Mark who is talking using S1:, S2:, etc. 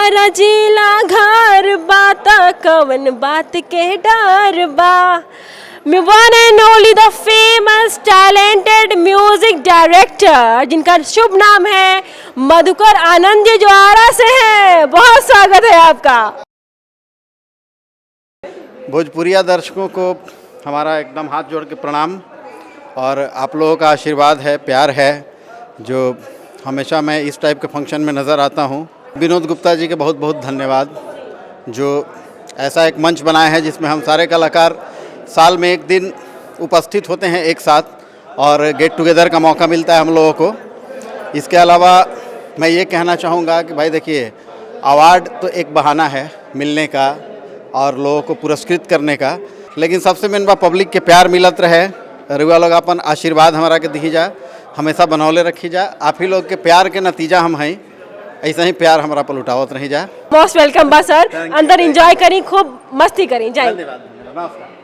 S1: हमारा जिला घर बात कवन बात के डर बा one and only the famous talented music director जिनका शुभ नाम है मधुकर आनंद जी, जो आरा से हैं। बहुत स्वागत है आपका।
S2: भोजपुरिया दर्शकों को हमारा एकदम हाथ जोड़ के प्रणाम और आप लोगों का आशीर्वाद है, प्यार है, जो हमेशा मैं इस टाइप के फंक्शन में नज़र आता हूँ। विनोद गुप्ता जी के बहुत बहुत धन्यवाद, जो ऐसा एक मंच बनाए हैं जिसमें हम सारे कलाकार साल में एक दिन उपस्थित होते हैं एक साथ और गेट टुगेदर का मौका मिलता है हम लोगों को। इसके अलावा मैं ये कहना चाहूँगा कि भाई देखिए, अवार्ड तो एक बहाना है मिलने का और लोगों को पुरस्कृत करने का, लेकिन सबसे मेन बात पब्लिक के प्यार मिलत रहे। रुआ लोग अपन आशीर्वाद हमारा के दी जा, हमेशा बनौले रखी जा। आप ही लोग के प्यार के नतीजा हम हैं, ऐसा ही प्यार हमारा पर उठावत रही जा।
S1: मोस्ट वेलकम बा सर, अंदर एंजॉय करी, खूब मस्ती करी, जाए।
S2: धन्यवाद।